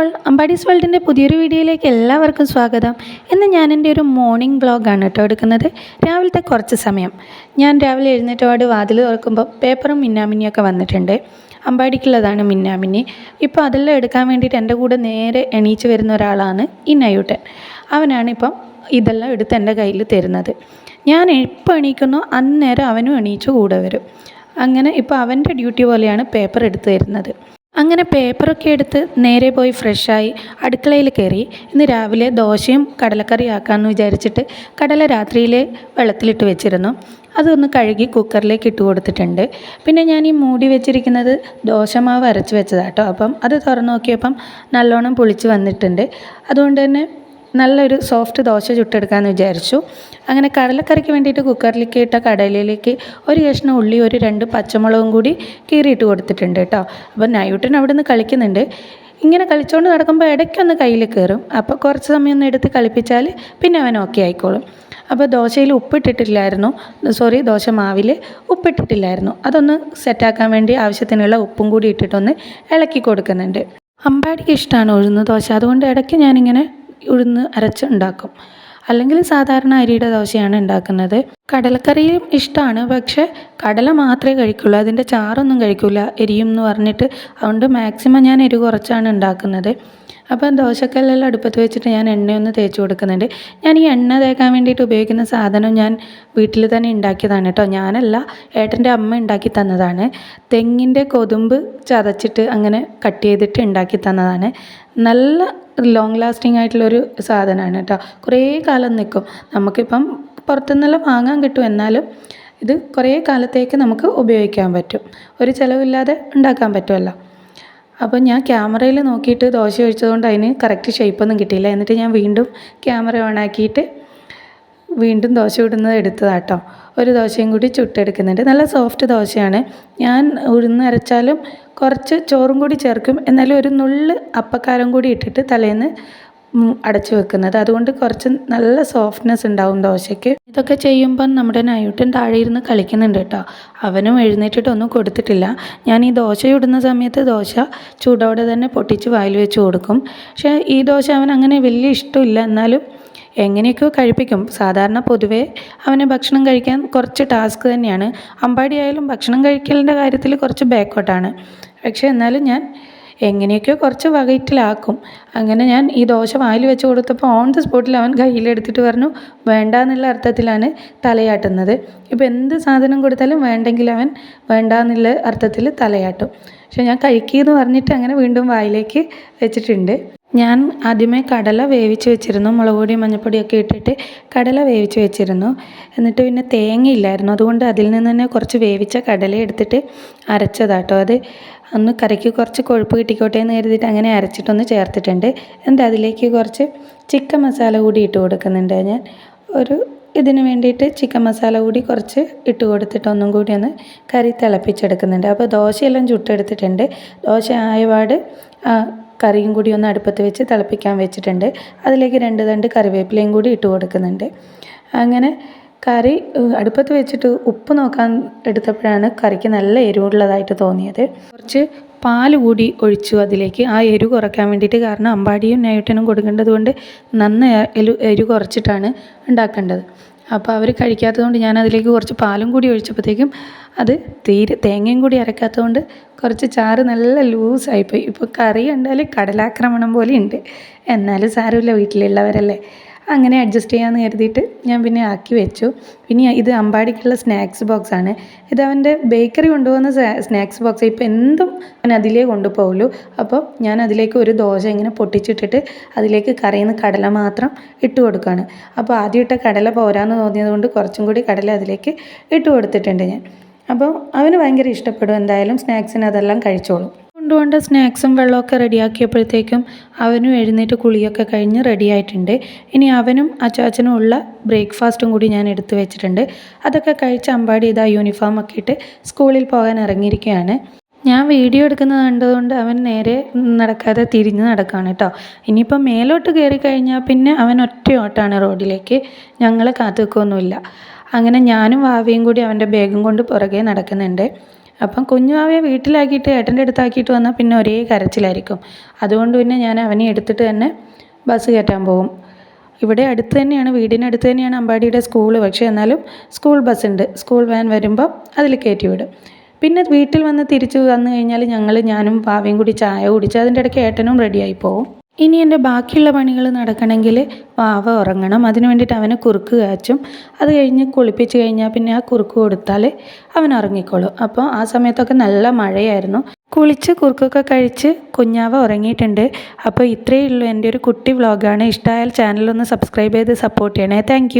All, അമ്പാടീസ് വേൾഡിൻ്റെ പുതിയൊരു വീഡിയോയിലേക്ക് എല്ലാവർക്കും സ്വാഗതം. ഇന്ന് ഞാൻ എൻ്റെ ഒരു മോർണിംഗ് വ്ളോഗാണ് കേട്ടോ എടുക്കുന്നത്. രാവിലത്തെ കുറച്ച് സമയം ഞാൻ രാവിലെ എഴുന്നേറ്റപാട് വാതിൽ തുറക്കുമ്പോൾ പേപ്പറും മിന്നാമിന്നിയൊക്കെ വന്നിട്ടുണ്ട്. അമ്പാടിക്കുള്ളതാണ് മിന്നാമിന്നി. ഇപ്പോൾ അതെല്ലാം എടുക്കാൻ വേണ്ടിയിട്ട് എൻ്റെ കൂടെ നേരെ എണീച്ച് വരുന്ന ഒരാളാണ് ഈ നയൂട്ടൻ. അവനാണ് ഇപ്പം ഇതെല്ലാം എടുത്ത് എൻ്റെ കയ്യിൽ തരുന്നത്. ഞാൻ എപ്പോൾ എണീക്കുന്നോ അന്നേരം അവനും എണീച്ച് കൂടെ വരും. അങ്ങനെ ഇപ്പോൾ അവൻ്റെ ഡ്യൂട്ടി പോലെയാണ് പേപ്പർ എടുത്ത് തരുന്നത്. അങ്ങനെ പേപ്പറൊക്കെ എടുത്ത് നേരെ പോയി ഫ്രഷായി അടുക്കളയിൽ കയറി. ഇന്ന് രാവിലെ ദോശയും കടലക്കറി ആക്കാമെന്ന് വിചാരിച്ചിട്ട് കടല രാത്രിയിൽ വെള്ളത്തിലിട്ട് വെച്ചിരുന്നു. അതൊന്ന് കഴുകി കുക്കറിലേക്ക് ഇട്ട് കൊടുത്തിട്ടുണ്ട്. പിന്നെ ഞാൻ ഈ മൂടി വെച്ചിരിക്കുന്നത് ദോശമാവ് അരച്ച് വെച്ചതാട്ടോ. അപ്പം അത് തുറന്ന് നോക്കിയപ്പം നല്ലോണം പുളിച്ച് വന്നിട്ടുണ്ട്. അതുകൊണ്ട് തന്നെ നല്ലൊരു സോഫ്റ്റ് ദോശ ചുട്ടെടുക്കാമെന്ന് വിചാരിച്ചു. അങ്ങനെ കടലക്കറിക്ക് വേണ്ടിയിട്ട് കുക്കറിലേക്ക് ഇട്ട കടലയിലേക്ക് ഒരു കഷ്ണം ഉള്ളി, ഒരു 2 പച്ചമുളകും കൂടി കീറിയിട്ട് കൊടുത്തിട്ടുണ്ട് കേട്ടോ. അപ്പോൾ നയൂട്ടൻ അവിടെ നിന്ന് കളിക്കുന്നുണ്ട്. ഇങ്ങനെ കളിച്ചുകൊണ്ട് നടക്കുമ്പോൾ ഇടയ്ക്കൊന്ന് കയ്യിൽ കയറും. അപ്പോൾ കുറച്ച് സമയം ഒന്ന് എടുത്ത് കളിപ്പിച്ചാൽ പിന്നെ അവൻ ഓക്കെ ആയിക്കോളും. അപ്പോൾ ദോശയിൽ ദോശ മാവിൽ ഉപ്പിട്ടിട്ടില്ലായിരുന്നു. അതൊന്ന് സെറ്റാക്കാൻ വേണ്ടി ആവശ്യത്തിനുള്ള ഉപ്പും കൂടി ഇട്ടിട്ടൊന്ന് ഇളക്കി കൊടുക്കുന്നുണ്ട്. അമ്പാടിക്ക് ഇഷ്ടമാണ് ഉഴുന്ന് ദോശ. അതുകൊണ്ട് ഇടയ്ക്ക് ഞാനിങ്ങനെ ഉഴുന്ന് അരച്ച് ഉണ്ടാക്കും. അല്ലെങ്കിൽ സാധാരണ അരിയുടെ ദോശയാണ് ഉണ്ടാക്കുന്നത്. കടലക്കറിയും ഇഷ്ടമാണ്, പക്ഷേ കടല മാത്രമേ കഴിക്കുള്ളൂ, അതിൻ്റെ ചാറൊന്നും കഴിക്കില്ല എരിയും എന്ന് പറഞ്ഞിട്ട്. അതുകൊണ്ട് മാക്സിമം ഞാൻ എരി കുറച്ചാണ് ഉണ്ടാക്കുന്നത്. അപ്പം ദോശക്കല്ലെല്ലാം അടുപ്പത്ത് വെച്ചിട്ട് ഞാൻ എണ്ണയൊന്ന് തേച്ച് കൊടുക്കുന്നുണ്ട്. ഞാൻ ഈ എണ്ണ തേക്കാൻ വേണ്ടിയിട്ട് ഉപയോഗിക്കുന്ന സാധനം ഞാൻ വീട്ടിൽ തന്നെ ഉണ്ടാക്കിയതാണ് കേട്ടോ. ഞാനല്ല, ഏട്ടൻ്റെ അമ്മ ഉണ്ടാക്കി തന്നതാണ്. തെങ്ങിൻ്റെ കൊതുമ്പ് ചതച്ചിട്ട് അങ്ങനെ കട്ട് ചെയ്തിട്ട് ഉണ്ടാക്കി തന്നതാണ്. നല്ല ലോങ് ലാസ്റ്റിംഗ് ആയിട്ടുള്ളൊരു സാധനമാണ് കേട്ടോ. കുറേ കാലം നിൽക്കും. നമുക്കിപ്പം പുറത്തുനിന്നെല്ലാം വാങ്ങാൻ കിട്ടും, എന്നാലും ഇത് കുറേ കാലത്തേക്ക് നമുക്ക് ഉപയോഗിക്കാൻ പറ്റും. ഒരു ചിലവില്ലാതെ ഉണ്ടാക്കാൻ പറ്റുമല്ലോ. അപ്പോൾ ഞാൻ ക്യാമറയിൽ നോക്കിയിട്ട് ദോശ ഒഴിച്ചതുകൊണ്ട് അതിന് കറക്റ്റ് ഷേപ്പൊന്നും കിട്ടിയില്ല. എന്നിട്ട് ഞാൻ വീണ്ടും ക്യാമറ ഓണാക്കിയിട്ട് വീണ്ടും ദോശ ഇടുന്നത് എടുത്തതാട്ടോ. ഒരു ദോശയും കൂടി ചുട്ടെടുക്കുന്നുണ്ട്. നല്ല സോഫ്റ്റ് ദോശയാണ്. ഞാൻ ഉഴുന്ന് അരച്ചാലും കുറച്ച് ചോറും കൂടി ചേർക്കും, എന്നാലും ഒരു നുള്ള് അപ്പക്കാരം കൂടി ഇട്ടിട്ട് തലേന്ന് അടച്ചു വെക്കുന്നത്. അതുകൊണ്ട് കുറച്ച് നല്ല സോഫ്റ്റ്നെസ് ഉണ്ടാവും ദോശയ്ക്ക്. ഇതൊക്കെ ചെയ്യുമ്പം നമ്മുടെ നയൂട്ടൻ താഴെ ഇരുന്ന് കളിക്കുന്നുണ്ട് കേട്ടോ. അവനും എഴുന്നേറ്റിട്ടൊന്നും കൊടുത്തിട്ടില്ല. ഞാൻ ഈ ദോശ ഇടുന്ന സമയത്ത് ദോശ ചൂടോടെ തന്നെ പൊട്ടിച്ച് വായിൽ വെച്ച് കൊടുക്കും. പക്ഷേ ഈ ദോശ അവൻ അങ്ങനെ വലിയ ഇഷ്ടമില്ല, എന്നാലും എങ്ങനെയൊക്കെയോ കഴിപ്പിക്കും. സാധാരണ പൊതുവേ അവന് ഭക്ഷണം കഴിക്കാൻ കുറച്ച് ടാസ്ക് തന്നെയാണ്. അമ്പാടി ആയാലും ഭക്ഷണം കഴിക്കലിൻ്റെ കാര്യത്തിൽ കുറച്ച് ബാക്കോട്ടാണ്. പക്ഷേ എന്നാലും ഞാൻ എങ്ങനെയൊക്കെയോ കുറച്ച് വകയിറ്റിലാക്കും. അങ്ങനെ ഞാൻ ഈ ദോശ വായിൽ വെച്ച് കൊടുത്തപ്പോൾ ഓൺ ദ സ്പോട്ടിൽ അവൻ കയ്യിലെടുത്തിട്ട് പറഞ്ഞു വേണ്ട എന്നുള്ള അർത്ഥത്തിലാണ് തലയാട്ടുന്നത്. ഇപ്പോൾ എന്ത് സാധനം കൊടുത്താലും വേണ്ടെങ്കിൽ അവൻ വേണ്ട എന്നുള്ള അർത്ഥത്തിൽ തലയാട്ടും. പക്ഷേ ഞാൻ കഴിക്കുമെന്ന് പറഞ്ഞിട്ട് അങ്ങനെ വീണ്ടും വായിലേക്ക് വെച്ചിട്ടുണ്ട്. ഞാൻ ആദ്യമേ കടല വേവിച്ച് വെച്ചിരുന്നു. മുളക് പൊടിയും മഞ്ഞൾപ്പൊടിയൊക്കെ ഇട്ടിട്ട് കടല വേവിച്ച് വെച്ചിരുന്നു. എന്നിട്ട് പിന്നെ തേങ്ങയില്ലായിരുന്നു, അതുകൊണ്ട് അതിൽ നിന്ന് തന്നെ കുറച്ച് വേവിച്ച കടല എടുത്തിട്ട് അരച്ചതാട്ടോ. അത് ഒന്ന് കറിക്ക് കുറച്ച് കൊഴുപ്പ് കിട്ടിക്കോട്ടെ എന്ന് കരുതിയിട്ട് അങ്ങനെ അരച്ചിട്ടൊന്ന് ചേർത്തിട്ടുണ്ട്. എന്നിട്ട് അതിലേക്ക് കുറച്ച് ചിക്കൻ മസാല കൂടി ഇട്ട് കൊടുക്കുന്നുണ്ട്. ഞാൻ ഇതിന് വേണ്ടിയിട്ട് ചിക്കൻ മസാല കൂടി കുറച്ച് ഇട്ട് കൊടുത്തിട്ട് ഒന്നും കൂടി ഒന്ന് കറി തിളപ്പിച്ചെടുക്കുന്നുണ്ട്. അപ്പോൾ ദോശയെല്ലാം ചുട്ടെടുത്തിട്ടുണ്ട്. ദോശ ആയപാട് കറിയും കൂടി ഒന്ന് അടുപ്പത്ത് വെച്ച് തിളപ്പിക്കാൻ വെച്ചിട്ടുണ്ട്. അതിലേക്ക് 2 തണ്ട് കറിവേപ്പിലയും കൂടി ഇട്ട് കൊടുക്കുന്നുണ്ട്. അങ്ങനെ കറി അടുപ്പത്ത് വെച്ചിട്ട് ഉപ്പ് നോക്കാൻ എടുത്തപ്പോഴാണ് കറിക്ക് നല്ല എരിവുള്ളതായിട്ട് തോന്നിയത്. കുറച്ച് പാൽ കൂടി ഒഴിച്ചു അതിലേക്ക്, ആ എരിവ് കുറയ്ക്കാൻ വേണ്ടിയിട്ട്. കാരണം അമ്പാടിയും നയൂട്ടനും കൊടുക്കേണ്ടത് കൊണ്ട് നന്നായി എരിവ് കുറച്ചിട്ടാണ് ഉണ്ടാക്കേണ്ടത്. അപ്പോൾ അവർ കഴിക്കാത്തതുകൊണ്ട് ഞാൻ അതിലേക്ക് കുറച്ച് പാലും കൂടി ഒഴിച്ചപ്പോഴത്തേക്കും അത് തേങ്ങയും കൂടി അരക്കാത്തതുകൊണ്ട് കുറച്ച് ചാറ് നല്ല ലൂസായിപ്പോയി. ഇപ്പോൾ കറി കണ്ടാൽ കടലാക്രമണം പോലെ ഉണ്ട്, എന്നാലും സാരമില്ല, വീട്ടിലുള്ളവരല്ലേ, അങ്ങനെ അഡ്ജസ്റ്റ് ചെയ്യാമെന്ന് കരുതിയിട്ട് ഞാൻ പിന്നെ ആക്കി വെച്ചു. പിന്നെ ഇത് അമ്പാടിക്കുള്ള സ്നാക്സ് ബോക്സാണ്. ഇത് അവൻ്റെ ബേക്കറി കൊണ്ടുപോകുന്ന സ്നാക്സ് ബോക്സ്. ഇപ്പോൾ എന്തും അവൻ അതിലേ കൊണ്ടുപോകുള്ളൂ. അപ്പോൾ ഞാൻ അതിലേക്ക് ഒരു ദോശ ഇങ്ങനെ പൊട്ടിച്ചിട്ടിട്ട് അതിലേക്ക് കറിയിൽ നിന്ന് കടല മാത്രം ഇട്ട് കൊടുക്കുകയാണ്. അപ്പോൾ ആദ്യം ഇട്ട കടല പോരാന്ന് തോന്നിയത് കൊണ്ട് കുറച്ചും കൂടി കടല അതിലേക്ക് ഇട്ട് കൊടുത്തിട്ടുണ്ട് ഞാൻ. അപ്പോൾ അവന് ഭയങ്കര ഇഷ്ടപ്പെടും. എന്തായാലും സ്നാക്സിന് അതെല്ലാം കഴിച്ചോളും. കൊണ്ടുപോകേണ്ട സ്നാക്സും വെള്ളമൊക്കെ റെഡിയാക്കിയപ്പോഴത്തേക്കും അവനും എഴുന്നേറ്റ് കുളിയൊക്കെ കഴിഞ്ഞ് റെഡിയായിട്ടുണ്ട്. ഇനി അവനും അച്ചാച്ചനും ഉള്ള ബ്രേക്ക്ഫാസ്റ്റും കൂടി ഞാൻ എടുത്തു വെച്ചിട്ടുണ്ട്. അതൊക്കെ കഴിച്ച് അമ്പാടി ഇതാ യൂണിഫോമൊക്കെ ഇട്ട് സ്കൂളിൽ പോകാൻ ഇറങ്ങിയിരിക്കുകയാണ്. ഞാൻ വീഡിയോ എടുക്കുന്നത് കണ്ടതുകൊണ്ട് അവൻ നേരെ നടക്കാതെ തിരിഞ്ഞ് നടക്കുകയാണ് കേട്ടോ. ഇനിയിപ്പോൾ മേലോട്ട് കയറി കഴിഞ്ഞാൽ പിന്നെ അവൻ ഒറ്റയോട്ടാണ് റോഡിലേക്ക്, ഞങ്ങളെ കാത്തു നിൽക്കുകയൊന്നുമില്ല. അങ്ങനെ ഞാനും വാവയും കൂടി അവൻ്റെ ബാഗും കൊണ്ട് പുറകെ നടക്കുന്നുണ്ട്. അപ്പം കുഞ്ഞുവാവയെ വീട്ടിലാക്കിയിട്ട് ഏട്ടൻ്റെ അടുത്താക്കിയിട്ട് വന്നാൽ പിന്നെ ഒരേ കരച്ചിലായിരിക്കും. അതുകൊണ്ട് പിന്നെ ഞാൻ അവനെ എടുത്തിട്ട് തന്നെ ബസ് കയറ്റാൻ പോകും. ഇവിടെ അടുത്ത് തന്നെയാണ്, വീടിനടുത്ത് തന്നെയാണ് അമ്പാടിയുടെ സ്കൂൾ. പക്ഷേ എന്നാലും സ്കൂൾ ബസ്സുണ്ട്. സ്കൂൾ വാൻ വരുമ്പോൾ അതിൽ കയറ്റി വിടും. പിന്നെ വീട്ടിൽ വന്ന് തിരിച്ച് വന്നു കഴിഞ്ഞാൽ ഞാനും വാവയും കൂടി ചായ കുടിച്ച് അതിൻ്റെ ഇടയ്ക്ക് ഏട്ടനും റെഡിയായി പോകും. ഇനി എൻ്റെ ബാക്കിയുള്ള പണികൾ നടക്കണമെങ്കിൽ വാവ ഉറങ്ങണം. അതിന് വേണ്ടിയിട്ട് അവന് കുറുക്ക് കാച്ചും. അത് കഴിഞ്ഞ് കുളിപ്പിച്ച് കഴിഞ്ഞാൽ പിന്നെ ആ കുറുക്ക് കൊടുത്താൽ അവൻ ഉറങ്ങിക്കോളും. അപ്പോൾ ആ സമയത്തൊക്കെ നല്ല മഴയായിരുന്നു. കുളിച്ച് കുറുക്കൊക്കെ കഴിച്ച് കുഞ്ഞാവ ഉറങ്ങിയിട്ടുണ്ട്. അപ്പോൾ ഇത്രയേ ഉള്ളൂ എൻ്റെ ഒരു കുട്ടി വ്ളോഗാണ്. ഇഷ്ടമായാൽ ചാനലൊന്ന് സബ്സ്ക്രൈബ് ചെയ്ത് സപ്പോർട്ട് ചെയ്യണേ. താങ്ക്